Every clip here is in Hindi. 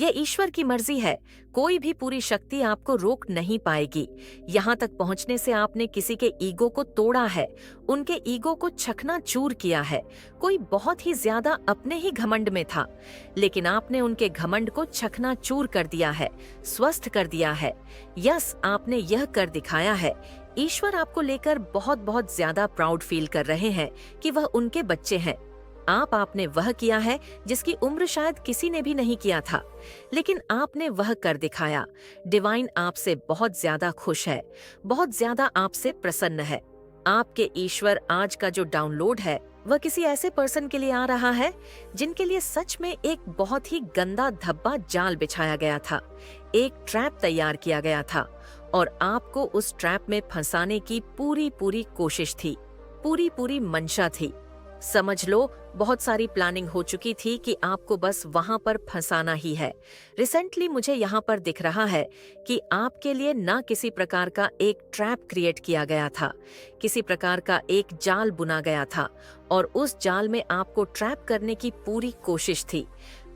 ये ईश्वर की मर्जी है। कोई भी पूरी शक्ति आपको रोक नहीं पाएगी। यहाँ तक पहुँचने से आपने किसी के ईगो को तोड़ा है, उनके ईगो को चकनाचूर किया है। कोई बहुत ही ज्यादा अपने ही घमंड में था, लेकिन आपने उनके घमंड को चकनाचूर कर दिया है, स्वस्थ कर दिया है। यस, आपने यह कर दिखाया है। ईश्वर आपको लेकर बहुत बहुत ज्यादा प्राउड फील कर रहे हैं कि वह उनके बच्चे हैं। आपने वह किया है जिसकी उम्र शायद किसी ने भी नहीं किया था, लेकिन आपने वह कर दिखाया। डिवाइन आपसे बहुत ज्यादा खुश है, बहुत ज्यादा आपसे प्रसन्न है। आपके ईश्वर आज का जो डाउनलोड है वह किसी ऐसे पर्सन के लिए आ रहा है जिनके लिए सच में एक बहुत ही गंदा धब्बा जाल बिछाया गया था, एक ट्रैप तैयार किया गया था और आपको उस ट्रैप में फंसाने की पूरी पूरी कोशिश थी, पूरी पूरी मंशा थी। समझ लो, बहुत सारी प्लानिंग हो चुकी थी कि आपको बस वहां पर फंसाना ही है। रिसेंटली मुझे यहाँ पर दिख रहा है कि आपके लिए ना किसी प्रकार का एक ट्रैप क्रिएट किया गया था, किसी प्रकार का एक जाल बुना गया था और उस जाल में आपको ट्रैप करने की पूरी कोशिश थी,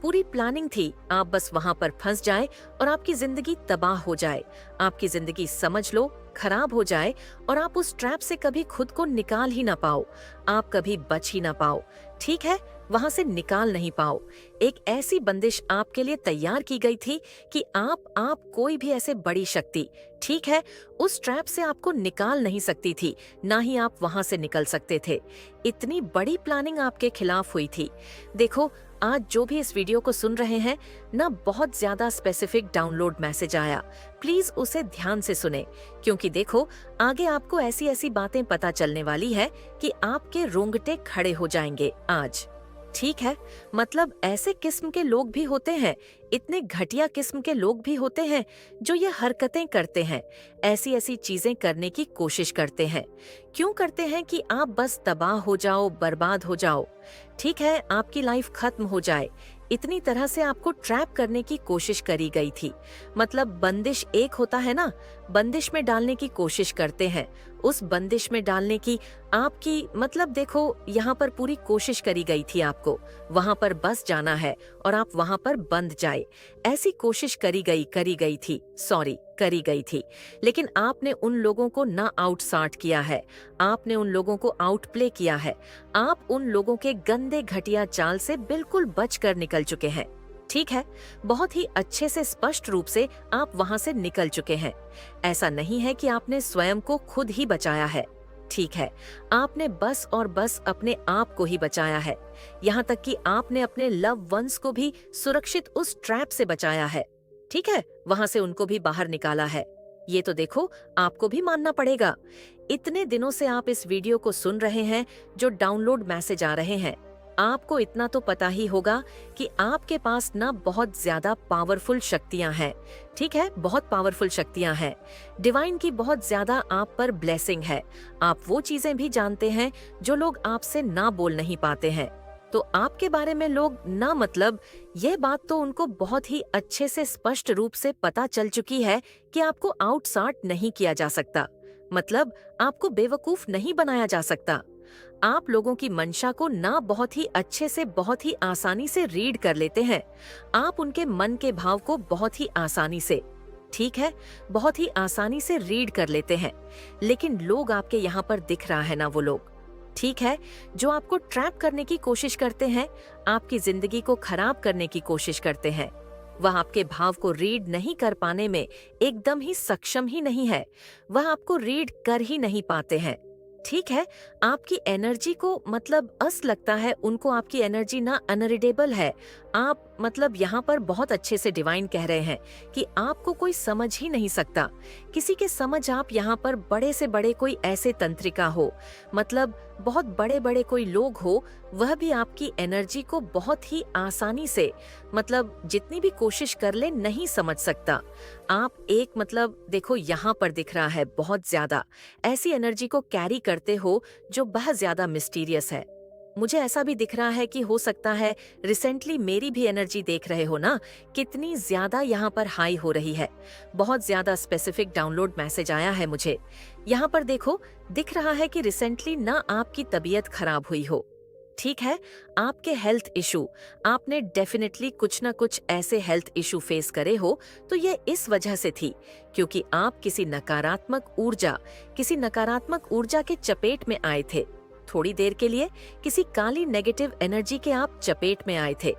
पूरी प्लानिंग थी। आप बस वहां पर फंस जाए और आपकी जिंदगी तबाह हो जाए, आपकी जिंदगी समझ लो खराब हो जाए और आप उस ट्रैप से कभी खुद को निकाल ही ना पाओ, आप कभी बच ही ना पाओ। ठीक है, वहां से निकाल नहीं पाओ। एक ऐसी बंदिश आपके लिए तैयार की गई थी कि आप कोई भी ऐसे बड़ी शक्ति, ठीक है, उस ट्रैप से आपको निकाल नहीं सकती थी, ना ही आप वहां से निकल सकते थे। इतनी बड़ी प्लानिंग आपके खिलाफ हुई थी। देखो, आज जो भी इस वीडियो को सुन रहे हैं ना, बहुत ज्यादा स्पेसिफिक डाउनलोड मैसेज आया। प्लीज उसे ध्यान से सुने, क्योंकि देखो आगे आपको ऐसी ऐसी बातें पता चलने वाली है कि आपके रोंगटे खड़े हो जाएंगे आज। ठीक है, मतलब ऐसे किस्म के लोग भी होते हैं, इतने घटिया किस्म के लोग भी होते हैं जो ये हरकतें करते हैं, ऐसी ऐसी चीजें करने की कोशिश करते हैं। क्यों करते हैं? कि आप बस तबाह हो जाओ, बर्बाद हो जाओ, ठीक है, आपकी लाइफ खत्म हो जाए। इतनी तरह से आपको ट्रैप करने की कोशिश करी गई थी। मतलब बंदिश एक होता है ना, बंदिश में डालने की कोशिश करते हैं, उस बंदिश में डालने की आपकी, मतलब देखो यहाँ पर पूरी कोशिश करी गई थी आपको वहां पर बस जाना है और आप वहां पर बंद जाए, ऐसी कोशिश करी गई थी, सॉरी, करी गई थी। लेकिन आपने उन लोगों को ना आउटसार्ट किया है, आपने उन लोगों को आउटप्ले किया है। आप उन लोगों के गंदे घटिया चाल से बिल्कुल बच कर निकल चुके हैं। ठीक है, बहुत ही अच्छे से स्पष्ट रूप से आप वहां से निकल चुके हैं। ऐसा नहीं है कि आपने स्वयं को खुद ही बचाया है, ठीक है, आपने बस और बस अपने आप को ही बचाया है। यहाँ तक कि आपने अपने लव वंस को भी सुरक्षित उस ट्रैप से बचाया है। ठीक है, वहां से उनको भी बाहर निकाला है। ये तो देखो, आपको भी मानना पड़ेगा। इतने दिनों से आप इस वीडियो को सुन रहे हैं, जो डाउनलोड मैसेज आ रहे हैं, आपको इतना तो पता ही होगा कि आपके पास ना बहुत ज्यादा पावरफुल शक्तियां हैं। ठीक है, बहुत पावरफुल शक्तियां हैं। डिवाइन की बहुत ज्यादा आप पर ब्लेसिंग है। आप वो चीजें भी जानते हैं जो लोग आपसे ना बोल नहीं पाते हैं। तो आपके बारे में लोग ना, मतलब ये बात तो उनको बहुत ही अच्छे से स्पष्ट रूप से पता चल चुकी है कि आपको आउटसार्ट नहीं किया जा सकता, मतलब आपको बेवकूफ नहीं बनाया जा सकता। आप लोगों की मंशा को ना बहुत ही अच्छे से, बहुत ही आसानी से रीड कर लेते हैं। आप उनके मन के भाव को बहुत ही आसानी से, ठीक है, बहुत ही आसानी से रीड कर लेते हैं। लेकिन लोग आपके यहाँ पर दिख रहा है ना, वो लोग, ठीक है, जो आपको ट्रैप करने की कोशिश करते हैं, आपकी जिंदगी को खराब करने की कोशिश करते हैं, वह आपके भाव को रीड नहीं कर पाने में एकदम ही सक्षम ही नहीं है। वह आपको रीड कर ही नहीं पाते हैं। ठीक है, आपकी एनर्जी को, मतलब लगता है उनको आपकी एनर्जी ना अनरीडेबल है। आप, मतलब यहाँ पर बहुत अच्छे से डिवाइन कह रहे हैं कि आपको कोई समझ ही नहीं सकता। किसी के समझ आप यहाँ पर बड़े से बड़े कोई ऐसे तंत्रिका हो, मतलब बहुत बड़े बड़े कोई लोग हो, वह भी आपकी एनर्जी को बहुत ही आसानी से, मतलब जितनी भी कोशिश कर ले, नहीं समझ सकता। आप एक, मतलब देखो यहाँ पर दिख रहा है बहुत ज्यादा ऐसी एनर्जी को कैरी करते हो जो बहुत ज्यादा मिस्टीरियस है। मुझे ऐसा भी दिख रहा है कि हो सकता है रिसेंटली मेरी भी एनर्जी देख रहे हो ना, कितनी ज्यादा यहाँ पर हाई हो रही है। बहुत ज्यादा स्पेसिफिक डाउनलोड मैसेज आया है मुझे। यहाँ पर देखो, दिख रहा है कि रिसेंटली ना आपकी तबीयत खराब हुई हो। ठीक है, आपके हेल्थ इशू, आपने डेफिनेटली कुछ ना कुछ ऐसे हेल्थ इशू फेस करे हो, तो ये इस वजह से थी क्योंकि आप किसी नकारात्मक ऊर्जा के चपेट में आए थे। थोड़ी देर के लिए किसी काली नेगेटिव एनर्जी के आप चपेट में आए थे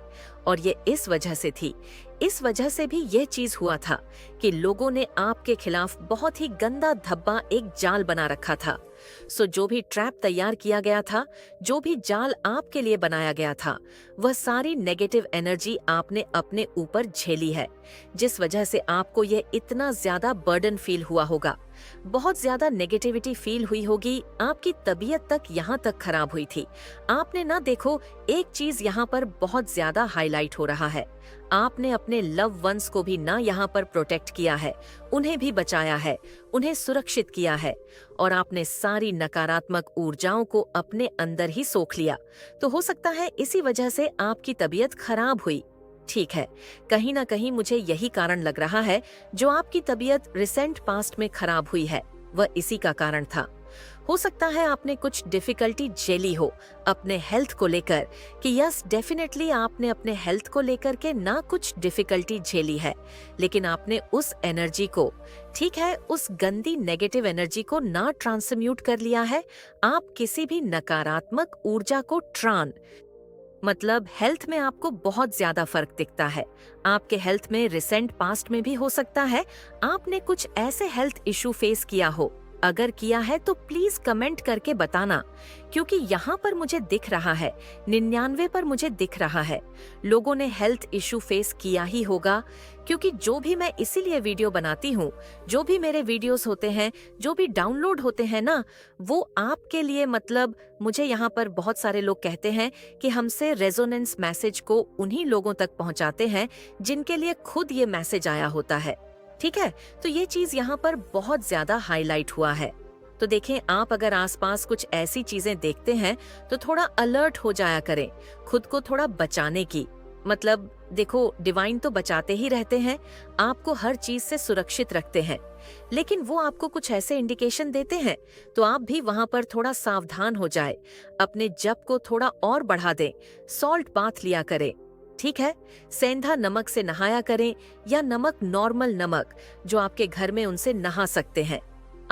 और ये इस वजह से थी। इस वजह से भी यह चीज हुआ था कि लोगों ने आपके खिलाफ बहुत ही गंदा धब्बा एक जाल बना रखा था। सो जो भी ट्रैप तैयार किया गया था, जो भी जाल आपके लिए बनाया गया था, वह सारी नेगेटिव एनर्जी आपने अपने ऊपर झेली है, जिस वजह से आपको ये इतना ज्यादा बर्डन फील हुआ होगा। बहुत ज्यादा नेगेटिविटी फील हुई होगी, आपकी तबीयत तक यहाँ तक खराब हुई थी। आपने ना देखो, एक चीज यहाँ पर बहुत ज्यादा हाईलाइट हो रहा है, आपने अपने लव वंस को भी ना यहाँ पर प्रोटेक्ट किया है, उन्हें भी बचाया है, उन्हें सुरक्षित किया है और आपने सारी नकारात्मक ऊर्जाओं को अपने अंदर ही सोख लिया। तो हो सकता है इसी वजह से आपकी तबीयत खराब हुई। ठीक है, कहीं ना कहीं मुझे यही कारण लग रहा है जो आपकी तबीयत रिसेंट पास्ट में खराब हुई है, वह इसी का कारण था। हो सकता है आपने कुछ डिफिकल्टी झेली हो अपने हेल्थ को लेकर, कि यस डेफिनेटली आपने अपने हेल्थ को लेकर के ना कुछ डिफिकल्टी झेली है, लेकिन आपने उस एनर्जी को, ठीक है, उस गंदी नेगेटिव एनर्जी को ना ट्रांसम्यूट कर लिया है। आप किसी भी नकारात्मक ऊर्जा को मतलब हेल्थ में आपको बहुत ज्यादा फर्क दिखता है। आपके हेल्थ में रिसेंट पास्ट में भी हो सकता है आपने कुछ ऐसे हेल्थ इशू फेस किया हो। अगर किया है तो प्लीज कमेंट करके बताना, क्योंकि यहाँ पर मुझे दिख रहा है 99 पर मुझे दिख रहा है लोगों ने हेल्थ इशू फेस किया ही होगा। क्योंकि जो भी मैं इसीलिए वीडियो बनाती हूँ, जो भी मेरे वीडियोस होते हैं, जो भी डाउनलोड होते हैं ना, वो आपके लिए, मतलब मुझे यहाँ पर बहुत सारे लोग कहते हैं कि हमसे रेजोनेंस मैसेज को उन्हीं लोगों तक पहुँचाते हैं जिनके लिए खुद ये मैसेज आया होता है। ठीक है, तो ये चीज यहाँ पर बहुत ज्यादा हाईलाइट हुआ है। तो देखें, आप अगर आसपास कुछ ऐसी चीजें देखते हैं तो थोड़ा अलर्ट हो जाया करें, खुद को थोड़ा बचाने की। मतलब देखो, डिवाइन तो बचाते ही रहते हैं, आपको हर चीज से सुरक्षित रखते हैं, लेकिन वो आपको कुछ ऐसे इंडिकेशन देते हैं तो आप भी वहां पर थोड़ा सावधान हो जाए, अपने जप को थोड़ा और बढ़ा दें, सॉल्ट बाथ लिया करें। ठीक है, सेंधा नमक से नहाया करें या नमक, नॉर्मल नमक जो आपके घर में, उनसे नहा सकते हैं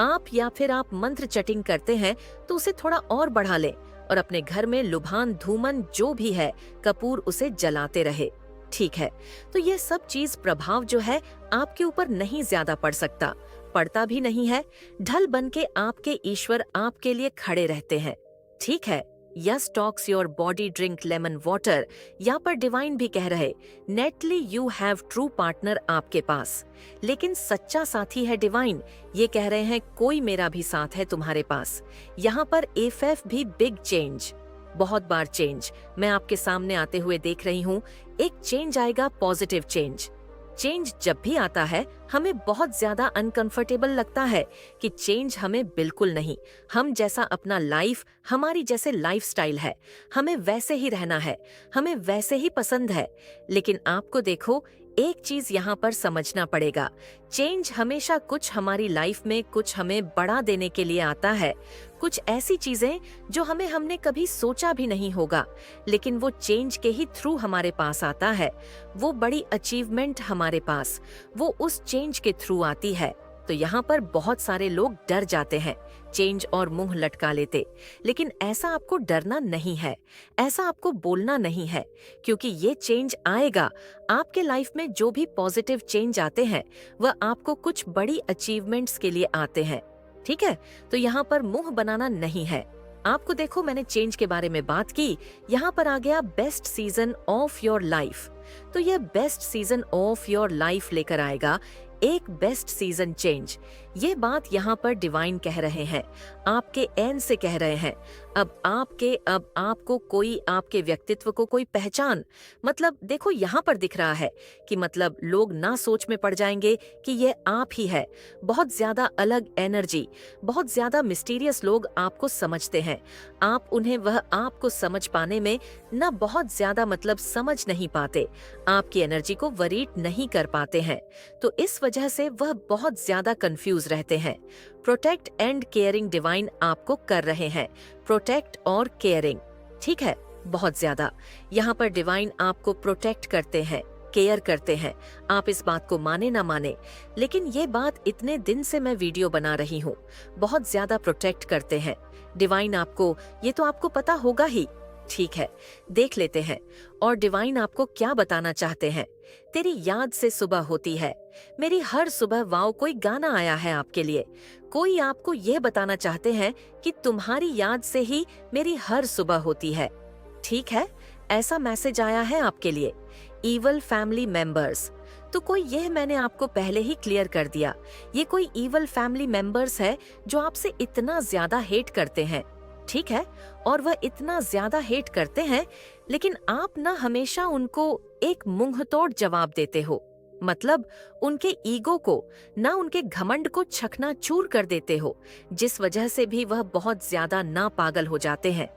आप। या फिर आप मंत्र चटिंग करते हैं तो उसे थोड़ा और बढ़ा लें और अपने घर में लुभान, धूमन जो भी है, कपूर, उसे जलाते रहे। ठीक है, तो ये सब चीज प्रभाव जो है आपके ऊपर नहीं ज्यादा पड़ सकता, पड़ता भी नहीं है। ढल बन के आपके ईश्वर आपके लिए खड़े रहते हैं। ठीक है, yes talks your body drink lemon water, यहाँ पर डिवाइन भी कह रहे neatly you have true partner आपके पास, लेकिन सच्चा साथी है डिवाइन। ये कह रहे हैं कोई मेरा भी साथ है तुम्हारे पास। यहाँ पर एफएफ भी बिग चेंज, बहुत बार चेंज मैं आपके सामने आते हुए देख रही हूँ। एक चेंज आएगा, पॉजिटिव चेंज। चेंज जब भी आता है हमें बहुत ज्यादा अनकंफर्टेबल लगता है कि चेंज हमें बिल्कुल नहीं, हम जैसा अपना लाइफ, हमारी जैसे लाइफस्टाइल है, हमें वैसे ही रहना है, हमें वैसे ही पसंद है। लेकिन आपको देखो, एक चीज यहाँ पर समझना पड़ेगा, चेंज हमेशा कुछ हमारी लाइफ में कुछ हमें बढ़ा देने के लिए आता है, कुछ ऐसी चीजें जो हमने कभी सोचा भी नहीं होगा, लेकिन वो चेंज के ही थ्रू हमारे पास आता है। वो बड़ी अचीवमेंट हमारे पास, वो उस चेंज के थ्रू आती है। तो यहाँ पर बहुत सारे लोग डर जाते हैं चेंज और मुंह लटका लेते, लेकिन ऐसा आपको डरना नहीं है, ऐसा आपको बोलना नहीं है, क्योंकि ये चेंज आएगा। आपके लाइफ में जो भी पॉजिटिव चेंज आते हैं वह आपको कुछ बड़ी अचीवमेंट्स के लिए आते हैं। ठीक है, तो यहाँ पर मुंह बनाना नहीं है। आपको देखो, मैंने चेंज के बारे में बात की, यहाँ पर आ गया best season of your life. तो ये best season of your life लेकर आएगा एक बेस्ट सीजन चेंज। ये बात यहाँ पर डिवाइन कह रहे हैं, आपके एंड से कह रहे हैं। अब आपको कोई, आपके व्यक्तित्व को कोई पहचान, मतलब देखो यहाँ पर दिख रहा है कि मतलब लोग ना सोच में पड़ जाएंगे कि ये आप ही है। बहुत ज्यादा अलग एनर्जी, बहुत ज्यादा मिस्टीरियस लोग आपको समझते हैं, आप उन्हें, वह आपको समझ पाने में ना बहुत ज्यादा, मतलब समझ नहीं पाते, आपकी एनर्जी को वरीड नहीं कर पाते हैं। तो इस वजह से वह बहुत ज्यादा कंफ्यूज रहते हैं। प्रोटेक्ट एंड केयरिंग डिवाइन आपको कर रहे हैं, प्रोटेक्ट और केयरिंग। ठीक है, बहुत ज्यादा। यहाँ पर डिवाइन आपको प्रोटेक्ट करते हैं, केयर करते हैं। आप इस बात को माने ना माने, लेकिन ये बात इतने दिन से मैं वीडियो बना रही हूँ, बहुत ज्यादा प्रोटेक्ट करते हैं डिवाइन आपको। ये तो आपको पता होगा ही। ठीक है, देख लेते हैं। और डिवाइन आपको क्या बताना चाहते हैं? तेरी याद से सुबह होती है। मेरी हर सुबह वाओ, कोई गाना आया है आपके लिए। कोई आपको यह बताना चाहते हैं कि तुम्हारी याद से ही मेरी हर सुबह होती है। ठीक है, ऐसा मैसेज आया है आपके लिए। ईवल फैमिली मेंबर्स, तो कोई यह मैंने आपको पहले ही क्लियर कर दिया। ये कोई ईवल फैमिली मेंबर्स है जो आपसे इतना ज्यादा हेट करते हैं। ठीक है, और वह इतना ज्यादा हेट करते हैं, लेकिन आप ना हमेशा उनको एक मुंहतोड़ जवाब देते हो। मतलब उनके ईगो को, ना उनके घमंड को चकनाचूर कर देते हो, जिस वजह से भी वह बहुत ज्यादा ना पागल हो जाते हैं।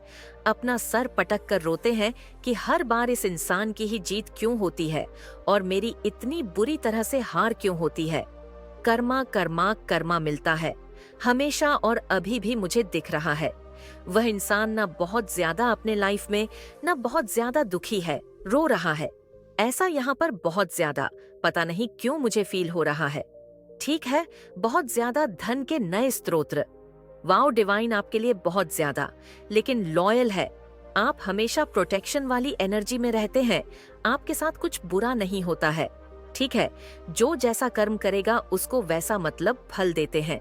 अपना सर पटक कर रोते हैं कि हर बार इस इंसान की ही जीत क्यों होती है और मेरी इतनी बुरी तरह से हार क्यों होती है। कर्मा कर्मा कर्मा मिलता है हमेशा, और अभी भी मुझे दिख रहा है। वह इंसान ना बहुत ज्यादा अपने लाइफ में, ना बहुत ज्यादा दुखी है, रो रहा है। ऐसा यहाँ पर बहुत ज्यादा, पता नहीं क्यों मुझे फील हो रहा है। ठीक है, बहुत ज्यादा धन के नए स्रोत। वाओ, डिवाइन आपके लिए बहुत ज्यादा, लेकिन लॉयल है। आप हमेशा प्रोटेक्शन वाली एनर्जी में रहते हैं। आपके साथ कुछ बुरा नहीं होता है। ठीक है, जो जैसा कर्म करेगा उसको वैसा मतलब फल देते हैं।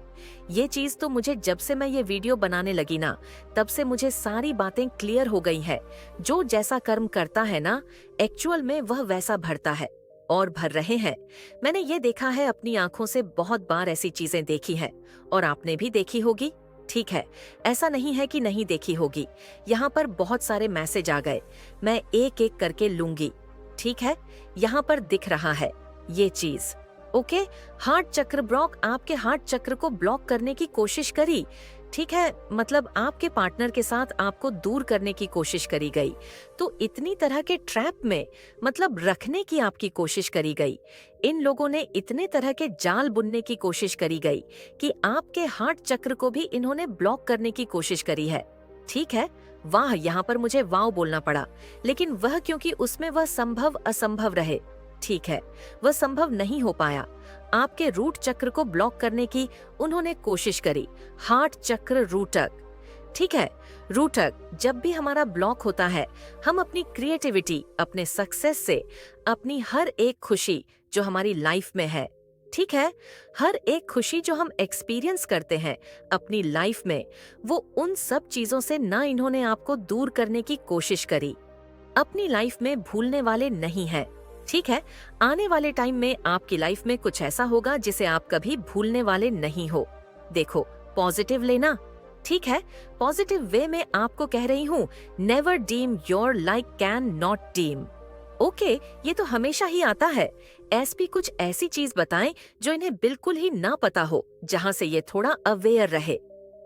ये चीज तो मुझे जब से मैं ये वीडियो बनाने लगी ना, तब से मुझे सारी बातें क्लियर हो गई है। जो जैसा कर्म करता है ना, एक्चुअल में वह वैसा भरता है, और भर रहे हैं। मैंने ये देखा है अपनी आंखों से, बहुत बार ऐसी चीजें देखी हैं, और आपने भी देखी होगी। ठीक है, ऐसा नहीं है कि नहीं देखी होगी। यहाँ पर बहुत सारे मैसेज आ गए, मैं एक एक करके लूंगी। ठीक है, यहाँ पर दिख रहा है ये चीज। ओके, हार्ट चक्र ब्लॉक, आपके हार्ट चक्र को ब्लॉक करने की कोशिश करी। ठीक है, मतलब आपके पार्टनर के साथ आपको दूर करने की कोशिश करी गई। तो इतनी तरह के ट्रैप में, मतलब रखने की आपकी कोशिश करी गई। इन लोगों ने इतने तरह के जाल बुनने की कोशिश करी गई कि आपके हार्ट चक्र को भी इन्होंने ब्लॉक करने की कोशिश करी है। ठीक है, वाह, यहाँ पर मुझे वाव बोलना पड़ा, लेकिन वह क्योंकि उसमें वह संभव असंभव रहे। ठीक है, वह संभव नहीं हो पाया। आपके रूट चक्र को ब्लॉक करने की उन्होंने कोशिश करी, हार्ट चक्र रूटक। ठीक है, रूटक जब भी हमारा ब्लॉक होता है, हम अपनी क्रिएटिविटी, अपने सक्सेस से, अपनी हर एक खुशी जो हमारी लाइफ में है, ठीक है, हर एक खुशी जो हम एक्सपीरियंस करते हैं अपनी लाइफ में, वो उन सब चीजों से ना इन्होंने आपको दूर करने की कोशिश करी। अपनी लाइफ में भूलने वाले नहीं हैं। ठीक है, आने वाले टाइम में आपकी लाइफ में कुछ ऐसा होगा जिसे आप कभी भूलने वाले नहीं हो। देखो, पॉजिटिव लेना। ठीक है, पॉजिटिव वे में आपको कह रही हूँ, never deem your like can not deem. Okay, ये तो हमेशा ही आता है। एसपी कुछ ऐसी चीज बताएं जो इन्हें बिल्कुल ही ना पता हो, जहां से ये थोड़ा अवेयर रहे।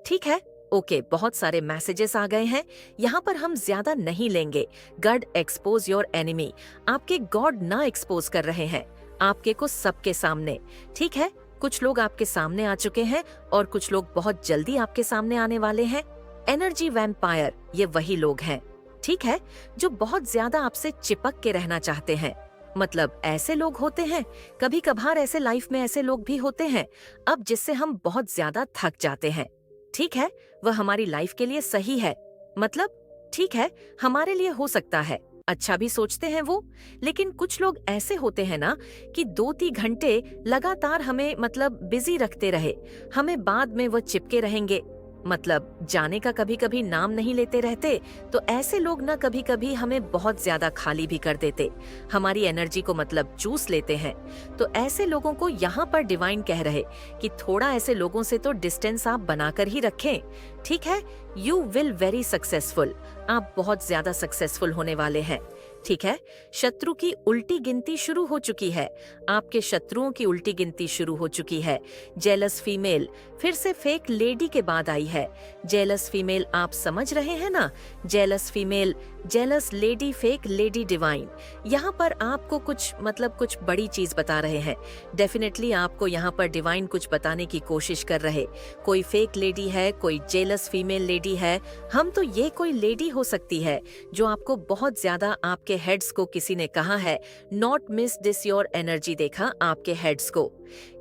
ठीक है, ओके, बहुत सारे मैसेजेस आ गए हैं। यहाँ पर हम ज्यादा नहीं लेंगे। गॉड एक्सपोज योर एनिमी, आपके गॉड ना एक्सपोज कर रहे हैं आपके को सबके सामने। ठीक है, कुछ लोग आपके सामने आ चुके हैं और कुछ लोग बहुत जल्दी आपके सामने आने वाले हैं। एनर्जी वैम्पायर, ये वही लोग हैं, ठीक है, जो बहुत ज्यादा आपसे चिपक के रहना चाहते हैं। मतलब ऐसे लोग होते हैं, कभी कभार ऐसे लाइफ में ऐसे लोग भी होते हैं, अब जिससे हम बहुत ज्यादा थक जाते हैं। ठीक है, वह हमारी लाइफ के लिए सही है, मतलब ठीक है, हमारे लिए हो सकता है, अच्छा भी सोचते हैं वो। लेकिन कुछ लोग ऐसे होते हैं ना कि 2-3 घंटे लगातार हमें मतलब बिजी रखते रहे, हमें बाद में वो चिपके रहेंगे, मतलब जाने का कभी कभी नाम नहीं लेते रहते। तो ऐसे लोग ना कभी कभी हमें बहुत ज्यादा खाली भी कर देते, हमारी एनर्जी को मतलब चूस लेते हैं। तो ऐसे लोगों को यहाँ पर डिवाइन कह रहे कि थोड़ा ऐसे लोगों से तो डिस्टेंस आप बनाकर ही रखें। ठीक है, यू विल वेरी सक्सेसफुल, आप बहुत ज्यादा सक्सेसफुल होने वाले हैं। ठीक है, शत्रु की उल्टी गिनती शुरू हो चुकी है, आपके शत्रुओं की उल्टी गिनती शुरू हो चुकी है। जेलस फीमेल फिर से फेक लेडी के बाद आई है। जेलस फीमेल, आप समझ रहे हैं ना, jealous female jealous lady, fake lady, divine. यहाँ पर आपको कुछ बड़ी चीज बता रहे हैं। डेफिनेटली आपको यहाँ पर डिवाइन कुछ बताने की कोशिश कर रहे। कोई फेक लेडी है, कोई जेलस फीमेल लेडी है, हम तो ये कोई लेडी हो सकती है जो आपको बहुत ज्यादा, आपके हेड्स को किसी ने कहा है not miss this your energy. देखा आपके हेड्स को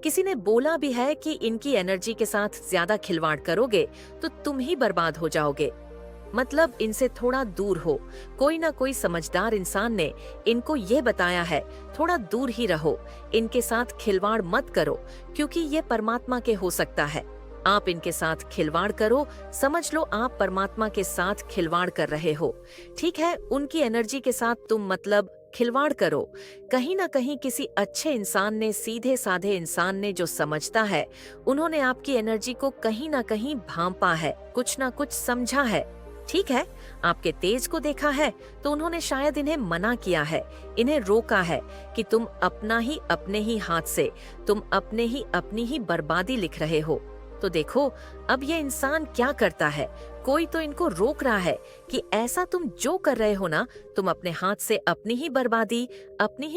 किसी ने बोला भी है कि इनकी एनर्जी के साथ ज्यादा खिलवाड़ करोगे तो तुम ही बर्बाद हो जाओगे, मतलब इनसे थोड़ा दूर हो। कोई ना कोई समझदार इंसान ने इनको ये बताया है थोड़ा दूर ही रहो, इनके साथ खिलवाड़ मत करो, क्योंकि ये परमात्मा के हो सकता है। आप इनके साथ खिलवाड़ करो, समझ लो आप परमात्मा के साथ खिलवाड़ कर रहे हो। ठीक है, उनकी एनर्जी के साथ तुम मतलब खिलवाड़ करो। कहीं ना कहीं किसी अच्छे इंसान ने, सीधे साधे इंसान ने जो समझता है, उन्होंने आपकी एनर्जी को कहीं ना कहीं भांपा है, कुछ ना कुछ समझा है। ठीक है, आपके तेज को देखा है तो उन्होंने शायद इन्हें मना किया है, इन्हें रोका है कि तुम अपने ही हाथ से, तुम अपनी ही बर्बादी लिख रहे हो। तो देखो अब ये इंसान क्या करता है, कोई तो इनको रोक रहा है कि ऐसा तुम जो कर रहे हो ना, तुम अपने हाथ से अपनी ही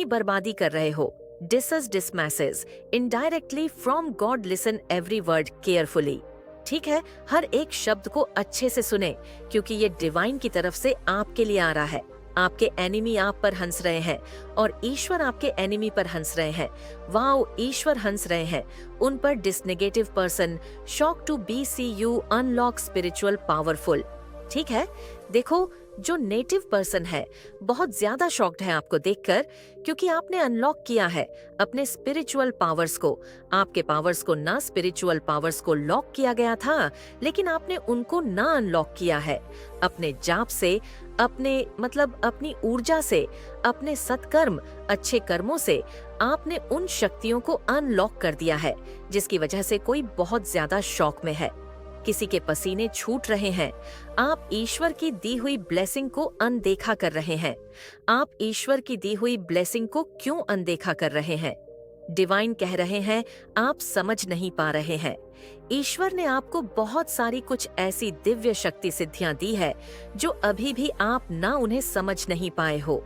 बर्बादी कर रहे हो। This dismisses indirectly from God, listen every word carefully. ठीक है, हर एक शब्द को अच्छे से सुने, क्योंकि ये डिवाइन की तरफ से आपके लिए आ रहा है। आपके एनिमी आप पर हंस रहे हैं और ईश्वर आपके एनिमी पर हंस रहे हैं। वाओ, ईश्वर हंस रहे हैं उन पर। This negative person shock to be see you unlock spiritual powerful. ठीक है, देखो जो नेटिव पर्सन है बहुत ज्यादा शॉक्ड है आपको देखकर, क्योंकि आपने अनलॉक किया है अपने स्पिरिचुअल पावर्स को। आपके पावर्स को ना, स्पिरिचुअल पावर्स को लॉक किया गया था, लेकिन आपने उनको ना अनलॉक किया है। अपने जाप से, अपनी ऊर्जा से, अपने सत्कर्म, अच्छे कर्मों से आपने उन शक्तियों को अनलॉक कर दिया है, जिसकी वजह से कोई बहुत ज्यादा शॉक में है। किसी के पसीने छूट रहे हैं। आप ईश्वर की दी हुई ब्लेसिंग को अनदेखा कर रहे हैं। आप ईश्वर की दी हुई ब्लेसिंग को क्यों अनदेखा कर रहे हैं? डिवाइन कह रहे हैं आप समझ नहीं पा रहे हैं। ईश्वर ने आपको बहुत सारी कुछ ऐसी दिव्य शक्ति सिद्धियां दी है जो अभी भी आप ना उन्हें समझ नहीं पाए हो।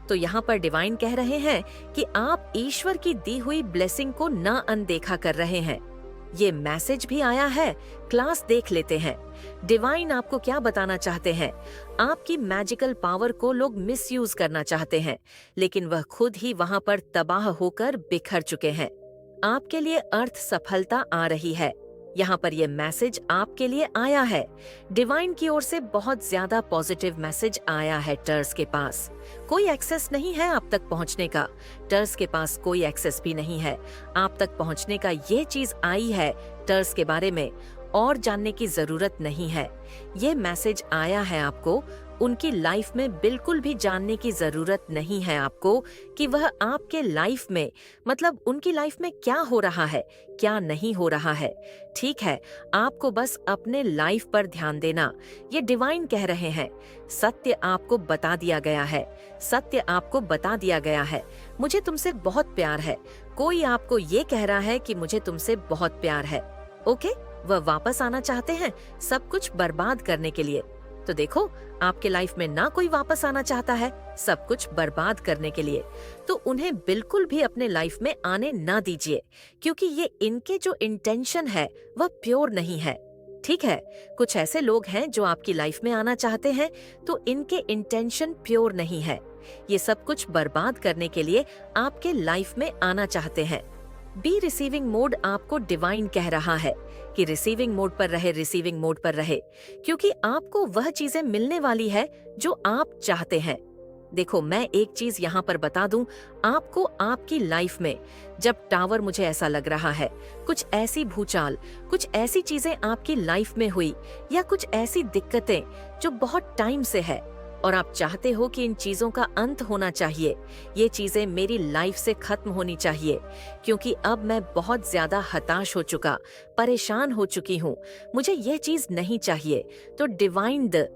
तो यहाँ पर डिवाइन कह रहे हैं कि आप ईश्वर की दी हुई ब्लेसिंग को ना अनदेखा कर रहे हैं। ये मैसेज भी आया है, क्लास देख लेते हैं। डिवाइन आपको क्या बताना चाहते हैं? आपकी मैजिकल पावर को लोग मिसयूज करना चाहते हैं, लेकिन वह खुद ही वहां पर तबाह होकर बिखर चुके हैं। आपके लिए अर्थ सफलता आ रही है। यहाँ पर यह मैसेज आपके लिए आया है। डिवाइन की ओर से बहुत ज्यादा पॉजिटिव मैसेज आया है। टर्स के पास कोई एक्सेस नहीं है आप तक पहुँचने का। टर्स के पास कोई एक्सेस भी नहीं है आप तक पहुँचने का। ये चीज आई है टर्स के बारे में, और जानने की जरूरत नहीं है। ये मैसेज आया है आपको, उनकी लाइफ में बिल्कुल भी जानने की जरूरत नहीं है आपको कि वह आपके लाइफ में, मतलब उनकी लाइफ में क्या हो रहा है, क्या नहीं हो रहा है। ठीक है, आपको बस अपने लाइफ पर ध्यान देना। ये डिवाइन कह रहे हैं सत्य आपको बता दिया गया है, सत्य आपको बता दिया गया है। मुझे तुमसे बहुत प्यार है। कोई आपको ये कह रहा है कि मुझे तुमसे बहुत प्यार है। ओके, वह वापस आना चाहते हैं सब कुछ बर्बाद करने के लिए। तो देखो आपके लाइफ में ना कोई वापस आना चाहता है सब कुछ बर्बाद करने के लिए, तो उन्हें बिल्कुल भी अपने लाइफ में आने ना दीजिए, क्योंकि ये इनके जो इंटेंशन है वह प्योर नहीं है। ठीक है, कुछ ऐसे लोग हैं जो आपकी लाइफ में आना चाहते हैं, तो इनके इंटेंशन प्योर नहीं है। ये सब कुछ बर्बाद करने के लिए आपके लाइफ में आना चाहते हैं। बी रिसीविंग मोड आपको डिवाइन कह रहा है कि रिसीविंग मोड पर रहे, रिसीविंग मोड पर रहे, क्योंकि आपको वह चीजें मिलने वाली है जो आप चाहते हैं। देखो मैं एक चीज यहाँ पर बता दूं आपको, आपकी लाइफ में जब टावर, मुझे ऐसा लग रहा है कुछ ऐसी भूचाल, कुछ ऐसी चीजें आपकी लाइफ में हुई, या कुछ ऐसी दिक्कतें जो बहुत टाइम से है और आप चाहते हो कि इन चीजों का अंत होना चाहिए, ये चीजें मेरी लाइफ से खत्म होनी चाहिए, क्योंकि अब मैं बहुत ज्यादा हताश हो चुका, परेशान हो चुकी हूँ, मुझे ये चीज नहीं चाहिए। तो डिवाइन द